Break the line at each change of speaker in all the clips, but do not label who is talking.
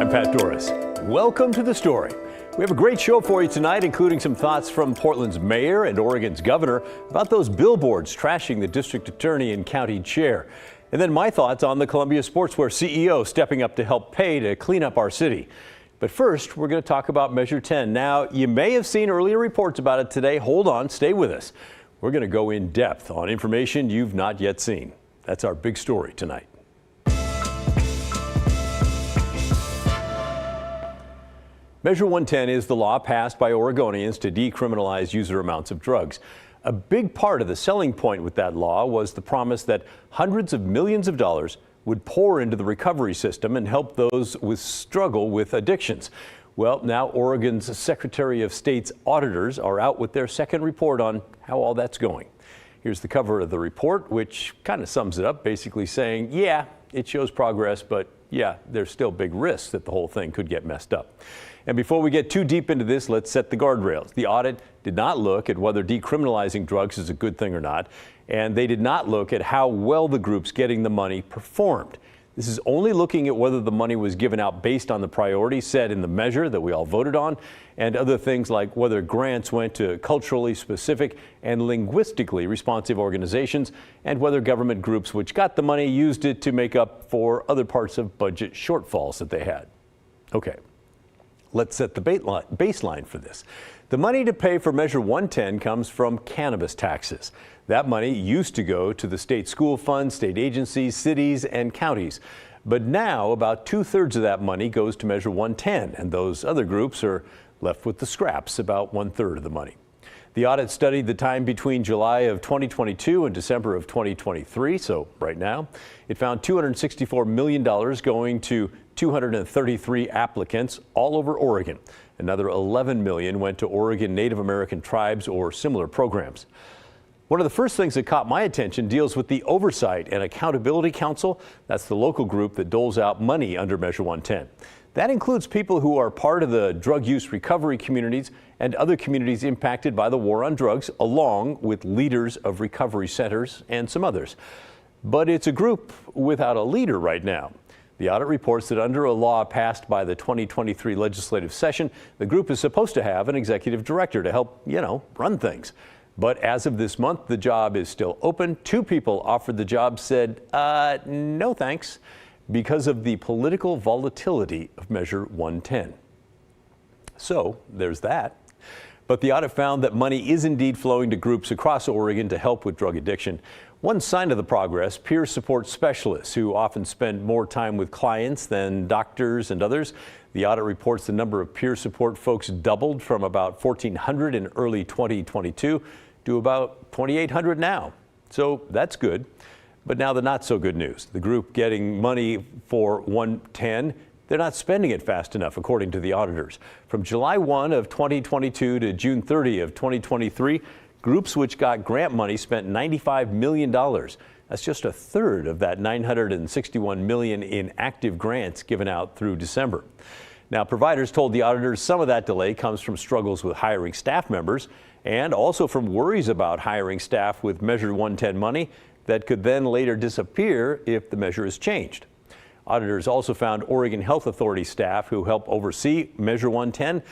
I'm Pat Doris. Welcome to The Story. We have a great show for you tonight, including some thoughts from Portland's mayor and Oregon's governor about those billboards trashing the district attorney and county chair. And then my thoughts on the Columbia Sportswear CEO stepping up to help pay to clean up our city. But first, we're going to talk about Measure 10. Now, you may have seen earlier reports about it today. Hold on, stay with us. We're going to go in depth on information you've not yet seen. That's our big story tonight. Measure 110 is the law passed by Oregonians to decriminalize user amounts of drugs. A big part of the selling point with that law was the promise that hundreds of millions of dollars would pour into the recovery system and help those who struggle with addictions. Well, now Oregon's Secretary of State's auditors are out with their second report on how all that's going. Here's the cover of the report, which kind of sums it up, basically saying, yeah, it shows progress, but yeah, there's still big risks that the whole thing could get messed up. And before we get too deep into this, let's set the guardrails. The audit did not look at whether decriminalizing drugs is a good thing or not, and they did not look at how well the groups getting the money performed. This is only looking at whether the money was given out based on the priorities set in the measure that we all voted on, and other things like whether grants went to culturally specific and linguistically responsive organizations, and whether government groups which got the money used it to make up for other parts of budget shortfalls that they had. Okay. Let's set the baseline for this. The money to pay for Measure 110 comes from cannabis taxes. That money used to go to the state school fund, state agencies, cities, and counties. But now about 2/3 of that money goes to Measure 110, and those other groups are left with the scraps, about 1/3 of the money. The audit studied the time between July of 2022 and December of 2023, so right now. It found $264 million going to 233 applicants all over Oregon. Another $11 million went to Oregon Native American tribes or similar programs. One of the first things that caught my attention deals with the Oversight and Accountability Council. That's the local group that doles out money under Measure 110. That includes people who are part of the drug use recovery communities and other communities impacted by the war on drugs, along with leaders of recovery centers and some others. But it's a group without a leader right now. The audit reports that under a law passed by the 2023 legislative session, the group is supposed to have an executive director to help, run things. But as of this month, the job is still open. 2 people offered the job said, no thanks, because of the political volatility of Measure 110. So there's that. But the audit found that money is indeed flowing to groups across Oregon to help with drug addiction. One sign of the progress, peer support specialists who often spend more time with clients than doctors and others. The audit reports the number of peer support folks doubled from about 1,400 in early 2022 to about 2,800 now. So that's good. But now the not so good news. The group getting money for 110, they're not spending it fast enough, according to the auditors. From July 1 of 2022 to June 30 of 2023, groups which got grant money spent $95 million. That's just 1/3 of that $961 million in active grants given out through December. Now, providers told the auditors some of that delay comes from struggles with hiring staff members and also from worries about hiring staff with Measure 110 money that could then later disappear if the measure is changed. Auditors also found Oregon Health Authority staff who help oversee Measure 110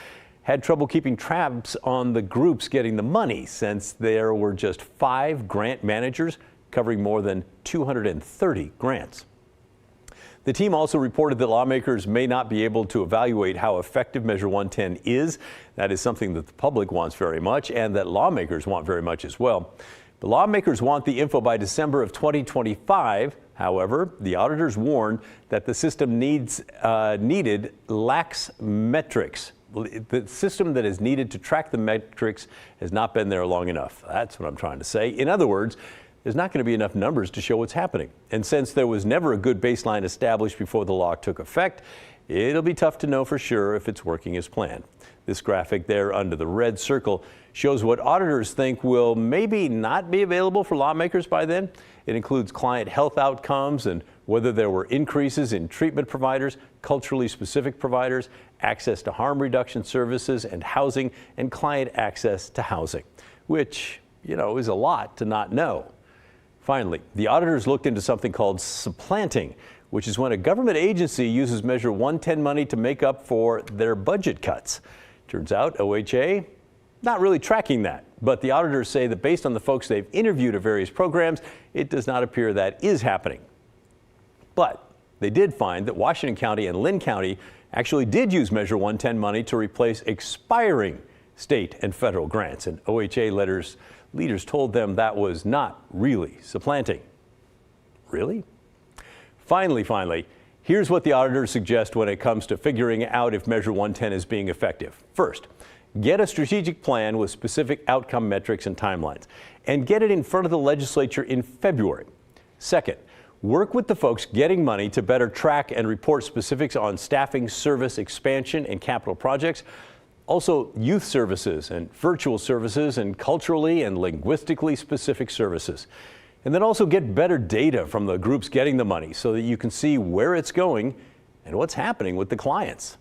had trouble keeping tabs on the groups getting the money since there were just 5 grant managers covering more than 230 grants. The team also reported that lawmakers may not be able to evaluate how effective Measure 110 is. That is something that the public wants very much and that lawmakers want very much as well. The lawmakers want the info by December of 2025. However, the auditors warn that the system needed lax metrics. The system that is needed to track the metrics has not been there long enough. That's what I'm trying to say. In other words, there's not going to be enough numbers to show what's happening. And since there was never a good baseline established before the law took effect, it'll be tough to know for sure if it's working as planned. This graphic there under the red circle shows what auditors think will maybe not be available for lawmakers by then. It includes client health outcomes and whether there were increases in treatment providers, culturally specific providers, access to harm reduction services and housing, and client access to housing, which, is a lot to not know. Finally, the auditors looked into something called supplanting, which is when a government agency uses Measure 110 money to make up for their budget cuts. Turns out OHA not really tracking that, but the auditors say that based on the folks they've interviewed at various programs, it does not appear that is happening. But they did find that Washington County and Lynn County actually did use Measure 110 money to replace expiring state and federal grants, and OHA leaders told them that was not really supplanting. Really? Finally, here's what the auditors suggest when it comes to figuring out if Measure 110 is being effective. First, get a strategic plan with specific outcome metrics and timelines, and get it in front of the legislature in February. Second, work with the folks getting money to better track and report specifics on staffing, service expansion, and capital projects. Also, youth services and virtual services and culturally and linguistically specific services. And then also get better data from the groups getting the money so that you can see where it's going and what's happening with the clients.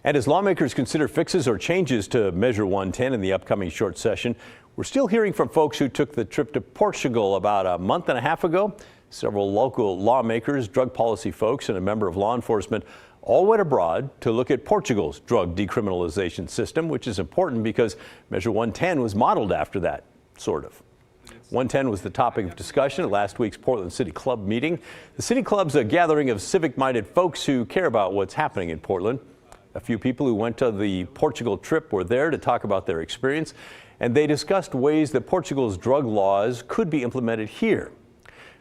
And as lawmakers consider fixes or changes to Measure 110 in the upcoming short session, we're still hearing from folks who took the trip to Portugal about a month and a half ago. Several local lawmakers, drug policy folks, and a member of law enforcement all went abroad to look at Portugal's drug decriminalization system, which is important because Measure 110 was modeled after that, sort of. 110 was the topic of discussion at last week's Portland City Club meeting. The City Club's a gathering of civic-minded folks who care about what's happening in Portland. A few people who went to the Portugal trip were there to talk about their experience, and they discussed ways that Portugal's drug laws could be implemented here.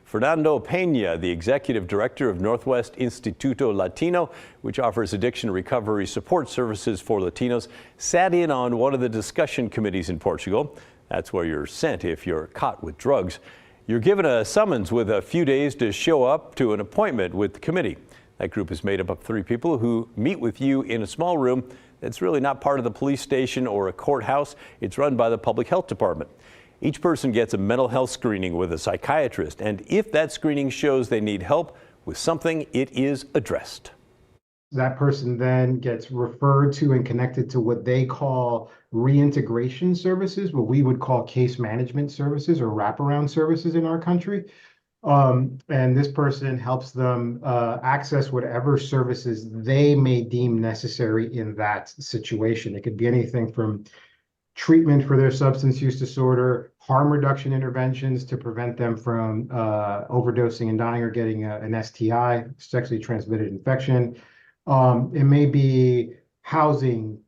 Fernando Peña, the executive director of Northwest Instituto Latino, which offers addiction recovery support services for Latinos, sat in on one of the discussion committees in Portugal. That's where you're sent if you're caught with drugs. You're given a summons with a few days to show up to an appointment with the committee. That group is made up of 3 people who meet with you in a small room that's really not part of the police station or a courthouse. It's run by the public health department. Each person gets a mental health screening with a psychiatrist, and if that screening shows they need help with something, it is addressed.
That person then gets referred to and connected to what they call reintegration services, what we would call case management services or wraparound services in our country. And this person helps them access whatever services they may deem necessary in that situation. It could be anything from treatment for their substance use disorder, harm reduction interventions to prevent them from overdosing and dying or getting an STI, sexually transmitted infection. It may be housing,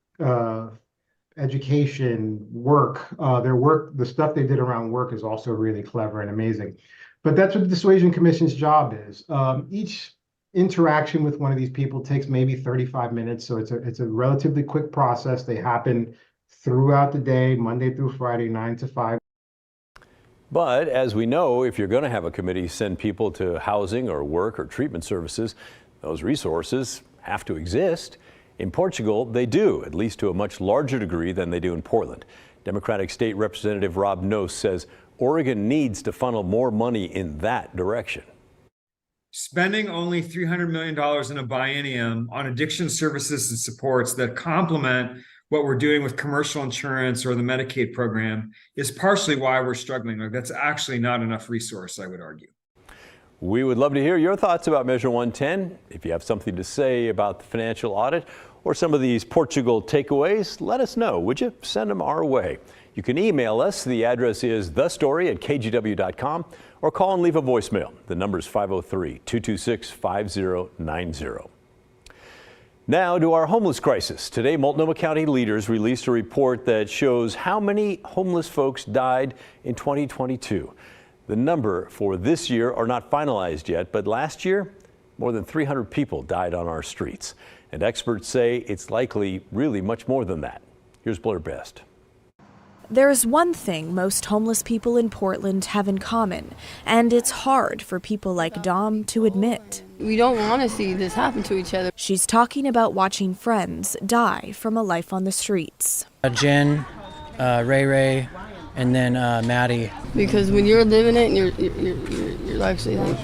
education, work. The stuff they did around work is also really clever and amazing. But that's what the Dissuasion Commission's job is. Each interaction with one of these people takes maybe 35 minutes, so it's a relatively quick process. They happen throughout the day, Monday through Friday, 9 to 5.
But as we know, if you're going to have a committee send people to housing or work or treatment services, those resources have to exist. In Portugal, they do, at least to a much larger degree than they do in Portland. Democratic State Representative Rob Noce says Oregon needs to funnel more money in that direction.
Spending only $300 million in a biennium on addiction services and supports that complement what we're doing with commercial insurance or the Medicaid program is partially why we're struggling. Like, that's actually not enough resource, I would argue.
We would love to hear your thoughts about Measure 110. If you have something to say about the financial audit or some of these Portugal takeaways, let us know. Would you send them our way? You can email us. The address is thestory@kgw.com or call and leave a voicemail. The number is 503-226-5090. Now to our homeless crisis. Today, Multnomah County leaders released a report that shows how many homeless folks died in 2022. The number for this year are not finalized yet, but last year, more than 300 people died on our streets. And experts say it's likely really much more than that. Here's Blair Best.
There's one thing most homeless people in Portland have in common, and it's hard for people like Dom to admit.
We don't want to see this happen to each other.
She's talking about watching friends die from a life on the streets.
Jen, Ray, and then Maddie.
Because when you're living it and you're actually like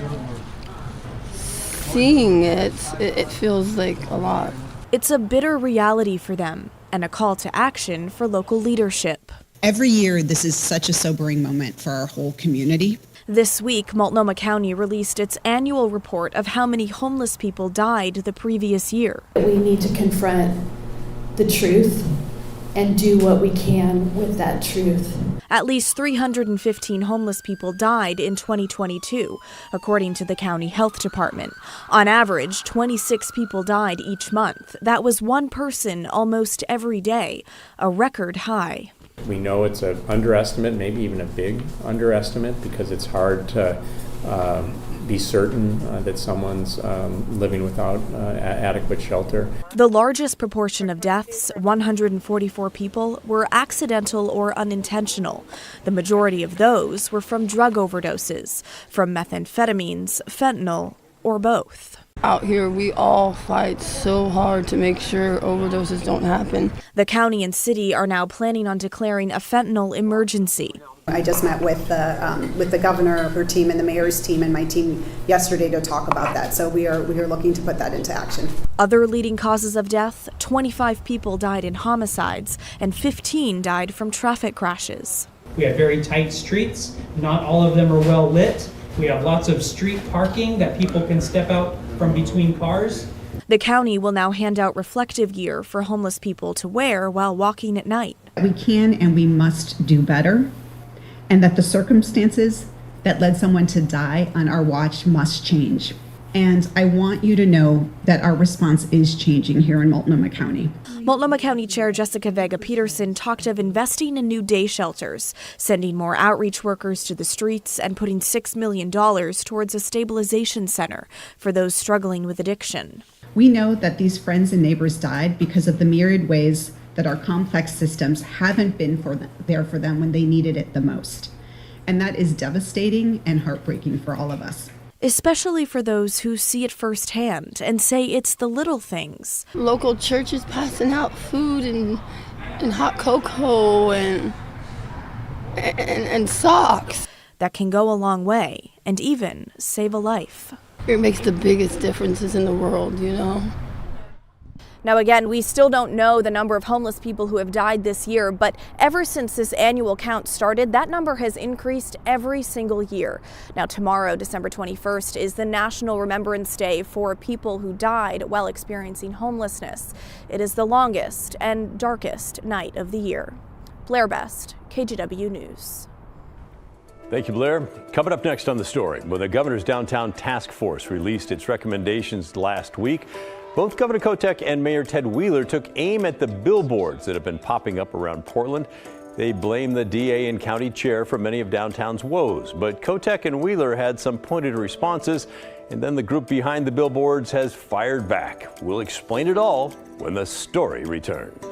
seeing it, it feels like a lot.
It's a bitter reality for them and a call to action for local leadership.
Every year, this is such a sobering moment for our whole community.
This week, Multnomah County released its annual report of how many homeless people died the previous year.
We need to confront the truth and do what we can with that truth.
At least 315 homeless people died in 2022, according to the county health department. On average, 26 people died each month. That was one person almost every day, a record high.
We know it's an underestimate, maybe even a big underestimate, because it's hard to be certain that someone's living without adequate shelter.
The largest proportion of deaths, 144 people, were accidental or unintentional. The majority of those were from drug overdoses, from methamphetamines, fentanyl, or both.
Out here, we all fight so hard to make sure overdoses don't happen.
The county and city are now planning on declaring a fentanyl emergency.
I just met with the governor, her team, and the mayor's team, and my team yesterday to talk about that. So we are looking to put that into action.
Other leading causes of death: 25 people died in homicides, and 15 died from traffic crashes.
We have very tight streets. Not all of them are well lit. We have lots of street parking that people can step out from between cars.
The county will now hand out reflective gear for homeless people to wear while walking at night.
We can and we must do better, and that the circumstances that led someone to die on our watch must change. And I want you to know that our response is changing here in Multnomah County.
Multnomah County Chair Jessica Vega Peterson talked of investing in new day shelters, sending more outreach workers to the streets, and putting $6 million towards a stabilization center for those struggling with addiction.
We know that these friends and neighbors died because of the myriad ways that our complex systems haven't been there for them when they needed it the most. And that is devastating and heartbreaking for all of us.
Especially for those who see it firsthand and say it's the little things.
Local churches passing out food and hot cocoa and socks.
That can go a long way and even save a life.
It makes the biggest differences in the world, you know.
Now again, we still don't know the number of homeless people who have died this year, but ever since this annual count started, that number has increased every single year. Now tomorrow, December 21st, is the National Remembrance Day for people who died while experiencing homelessness. It is the longest and darkest night of the year. Blair Best, KGW News.
Thank you, Blair. Coming up next on The Story, when the governor's downtown task force released its recommendations last week, both Governor Kotek and Mayor Ted Wheeler took aim at the billboards that have been popping up around Portland. They blame the DA and county chair for many of downtown's woes, but Kotek and Wheeler had some pointed responses, and then the group behind the billboards has fired back. We'll explain it all when The Story returns.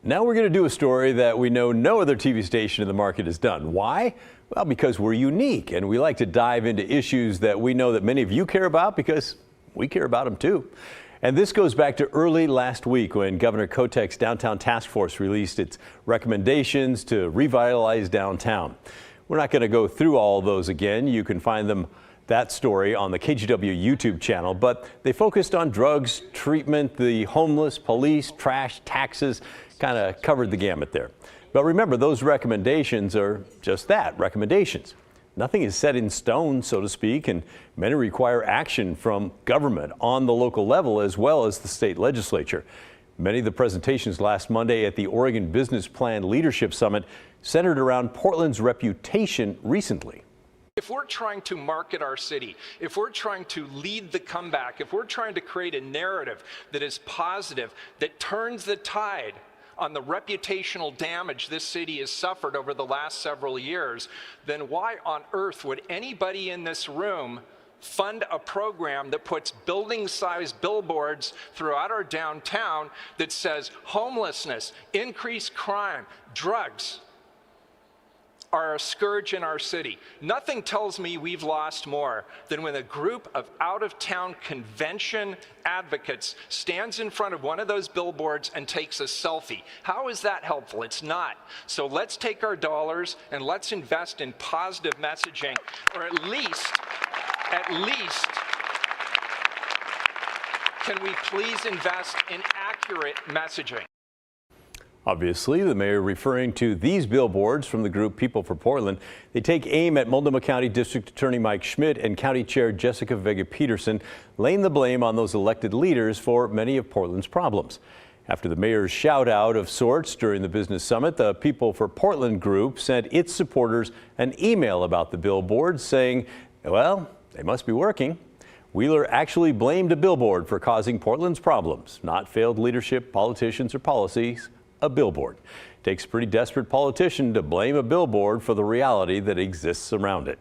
Now we're going to do a story that we know no other TV station in the market has done. Why? Well, because we're unique and we like to dive into issues that we know that many of you care about because we care about them too. And this goes back to early last week when Governor Kotek's Downtown Task Force released its recommendations to revitalize downtown. We're not going to go through all those again. You can find that story on the KGW YouTube channel, but they focused on drugs, treatment, the homeless, police, trash, taxes, kind of covered the gamut there. But remember, those recommendations are just that, recommendations. Nothing is set in stone, so to speak, and many require action from government on the local level as well as the state legislature. Many of the presentations last Monday at the Oregon Business Plan Leadership Summit centered around Portland's reputation recently.
If we're trying to market our city, if we're trying to lead the comeback, if we're trying to create a narrative that is positive, that turns the tide on the reputational damage this city has suffered over the last several years, then why on earth would anybody in this room fund a program that puts building-sized billboards throughout our downtown that says homelessness, increased crime, drugs are a scourge in our city? Nothing tells me we've lost more than when a group of out-of-town convention advocates stands in front of one of those billboards and takes a selfie. How is that helpful? It's not. So let's take our dollars and let's invest in positive messaging, or at least, can we please invest in accurate messaging?
Obviously, the mayor referring to these billboards from the group People for Portland. They take aim at Multnomah County District Attorney Mike Schmidt and County Chair Jessica Vega-Peterson, laying the blame on those elected leaders for many of Portland's problems. After the mayor's shout out of sorts during the business summit, the People for Portland group sent its supporters an email about the billboards saying, well, they must be working. Wheeler actually blamed a billboard for causing Portland's problems, not failed leadership, politicians, or policies. A billboard. Takes a pretty desperate politician to blame a billboard for the reality that exists around it.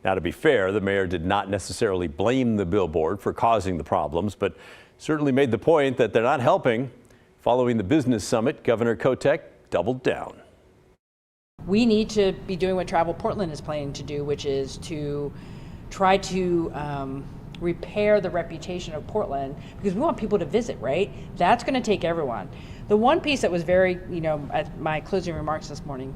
Now, to be fair, the mayor did not necessarily blame the billboard for causing the problems, but certainly made the point that they're not helping. Following the business summit, Governor Kotek doubled down.
We need to be doing what Travel Portland is planning to do, which is to try to repair the reputation of Portland, because we want people to visit, right? That's going to take everyone. The one piece that was very, at my closing remarks this morning,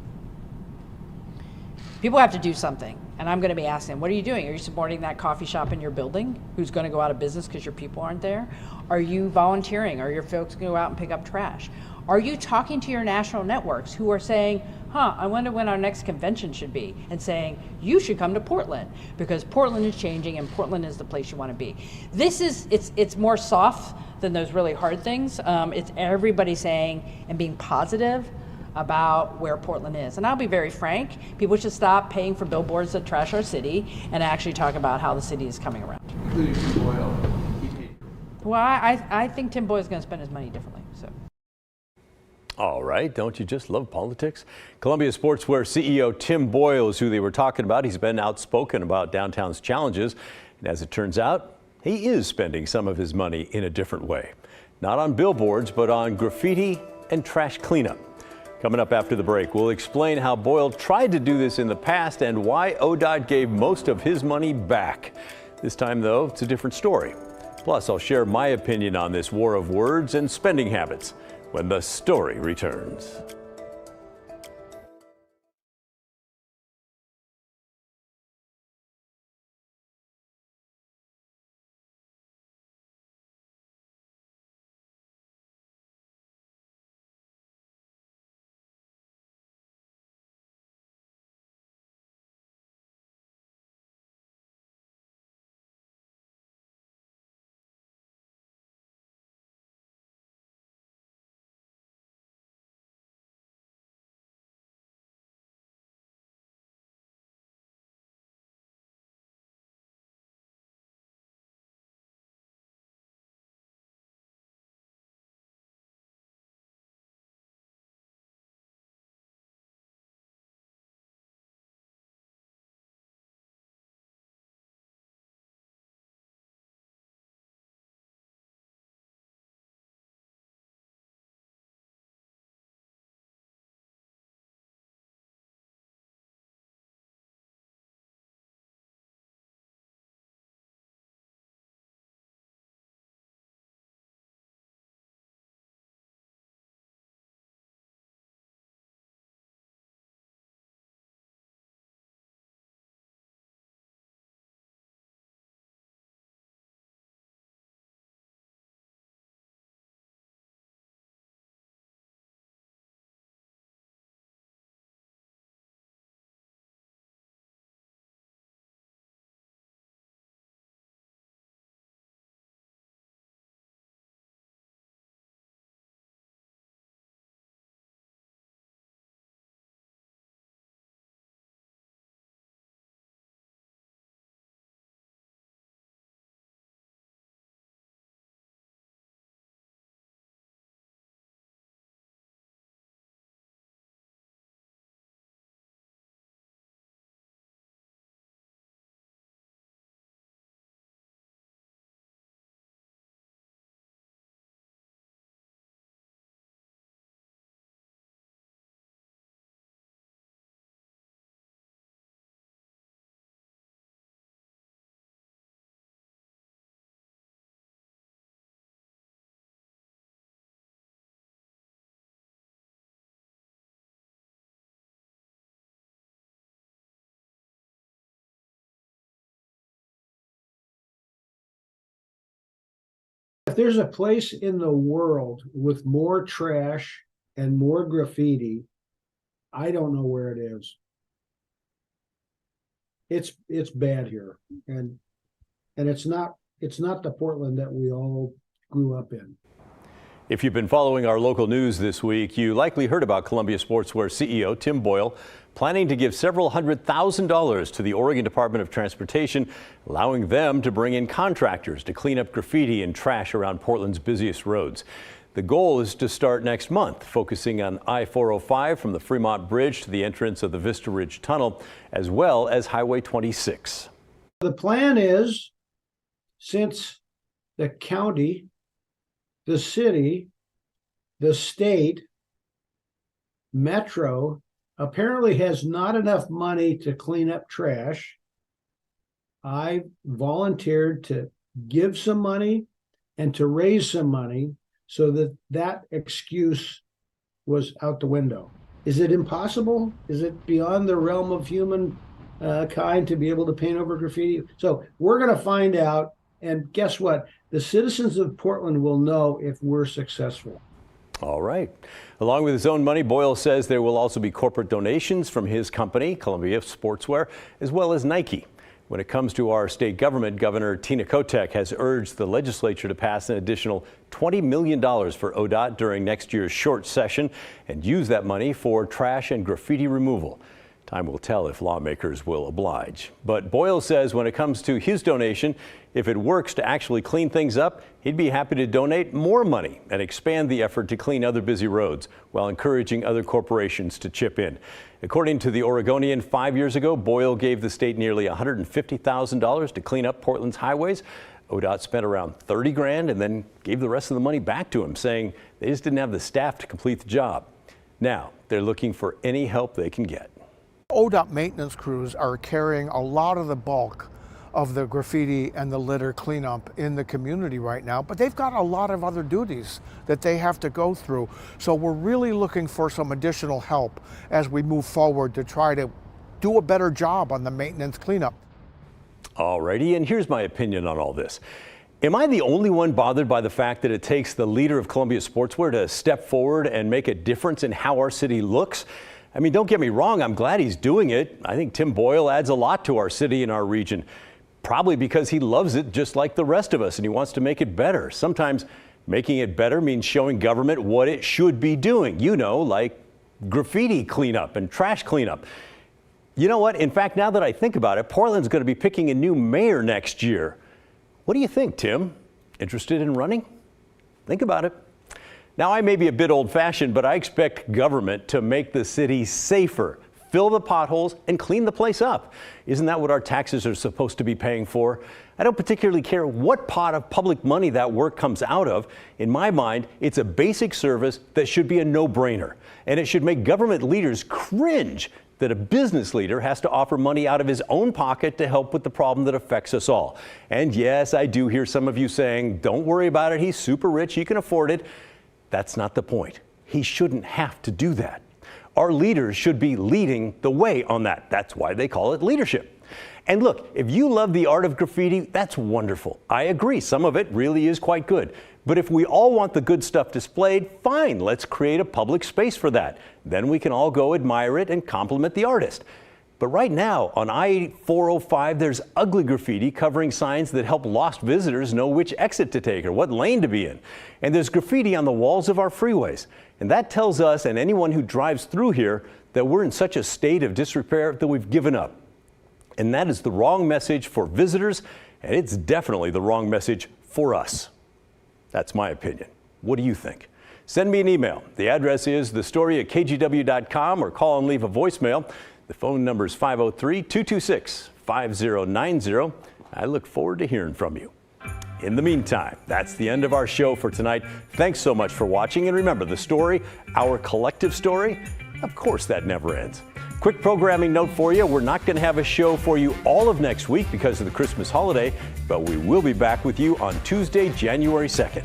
people have to do something. And I'm going to be asking them, what are you doing? Are you supporting that coffee shop in your building who's going to go out of business because your people aren't there? Are you volunteering? Are your folks going to go out and pick up trash? Are you talking to your national networks who are saying, I wonder when our next convention should be, and saying, you should come to Portland because Portland is changing and Portland is the place you want to be. It's more soft than those really hard things. It's everybody saying and being positive about where Portland is. And I'll be very frank, people should stop paying for billboards that trash our city and actually talk about how the city is coming around.
Including Tim Boyle.
Well, I think Tim Boyle is going to spend his money differently. So.
All right, don't you just love politics? Columbia Sportswear CEO Tim Boyle is who they were talking about. He's been outspoken about downtown's challenges. And as it turns out, he is spending some of his money in a different way. Not on billboards, but on graffiti and trash cleanup. Coming up after the break, we'll explain how Boyle tried to do this in the past and why ODOT gave most of his money back. This time, though, it's a different story. Plus, I'll share my opinion on this war of words and spending habits when the story returns.
If there's a place in the world with more trash and more graffiti, I don't know where it is. It's bad here, and it's not the Portland that we all grew up in.
If you've been following our local news this week, you likely heard about Columbia Sportswear CEO Tim Boyle planning to give several $100,000 to the Oregon Department of Transportation, allowing them to bring in contractors to clean up graffiti and trash around Portland's busiest roads. The goal is to start next month, focusing on I-405 from the Fremont Bridge to the entrance of the Vista Ridge Tunnel, as well as Highway 26.
The plan is, since the county, the city, the state, Metro apparently has not enough money to clean up trash, I volunteered to give some money and to raise some money so that excuse was out the window. Is it impossible? Is it beyond the realm of human kind to be able to paint over graffiti? So we're going to find out. And guess what? The citizens of Portland will know if we're successful.
All right. Along with his own money, Boyle says there will also be corporate donations from his company, Columbia Sportswear, as well as Nike. When it comes to our state government, Governor Tina Kotek has urged the legislature to pass an additional $20 million for ODOT during next year's short session and use that money for trash and graffiti removal. Time will tell if lawmakers will oblige. But Boyle says when it comes to his donation, if it works to actually clean things up, he'd be happy to donate more money and expand the effort to clean other busy roads while encouraging other corporations to chip in. According to the Oregonian, 5 years ago, Boyle gave the state nearly $150,000 to clean up Portland's highways. ODOT spent around $30 grand and then gave the rest of the money back to him, saying they just didn't have the staff to complete the job. Now they're looking for any help they can get.
ODOT maintenance crews are carrying a lot of the bulk of the graffiti and the litter cleanup in the community right now, but they've got a lot of other duties that they have to go through. So we're really looking for some additional help as we move forward to try to do a better job on the maintenance cleanup.
Alrighty, and here's my opinion on all this. Am I the only one bothered by the fact that it takes the leader of Columbia Sportswear to step forward and make a difference in how our city looks? I mean, don't get me wrong, I'm glad he's doing it. I think Tim Boyle adds a lot to our city and our region, probably because he loves it just like the rest of us and he wants to make it better. Sometimes making it better means showing government what it should be doing, you know, like graffiti cleanup and trash cleanup. You know what? In fact, now that I think about it, Portland's going to be picking a new mayor next year. What do you think, Tim? Interested in running? Think about it. Now, I may be a bit old-fashioned, but I expect government to make the city safer, fill the potholes, and clean the place up. Isn't that what our taxes are supposed to be paying for? I don't particularly care what pot of public money that work comes out of. In my mind, it's a basic service that should be a no-brainer, and it should make government leaders cringe that a business leader has to offer money out of his own pocket to help with the problem that affects us all. And yes, I do hear some of you saying, don't worry about it, he's super rich, he can afford it. That's not the point. He shouldn't have to do that. Our leaders should be leading the way on that. That's why they call it leadership. And look, if you love the art of graffiti, that's wonderful. I agree, some of it really is quite good. But if we all want the good stuff displayed, fine, let's create a public space for that. Then we can all go admire it and compliment the artist. But right now, on I-405, there's ugly graffiti covering signs that help lost visitors know which exit to take or what lane to be in. And there's graffiti on the walls of our freeways. And that tells us and anyone who drives through here that we're in such a state of disrepair that we've given up. And that is the wrong message for visitors, and it's definitely the wrong message for us. That's my opinion. What do you think? Send me an email. The address is thestory@kgw.com or call and leave a voicemail. The phone number is 503-226-5090. I look forward to hearing from you. In the meantime, that's the end of our show for tonight. Thanks so much for watching. And remember, the story, our collective story, of course that never ends. Quick programming note for you. We're not going to have a show for you all of next week because of the Christmas holiday, but we will be back with you on Tuesday, January 2nd.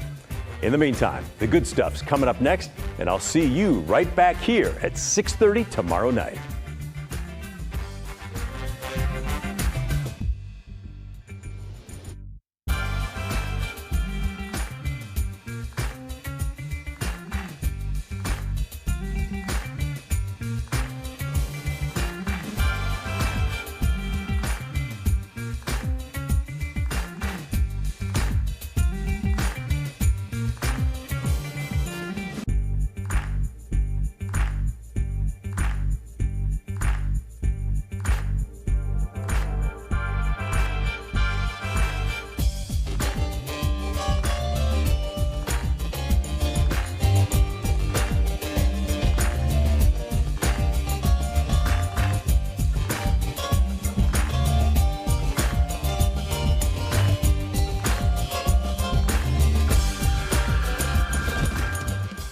In the meantime, the good stuff's coming up next, and I'll see you right back here at 6:30 tomorrow night.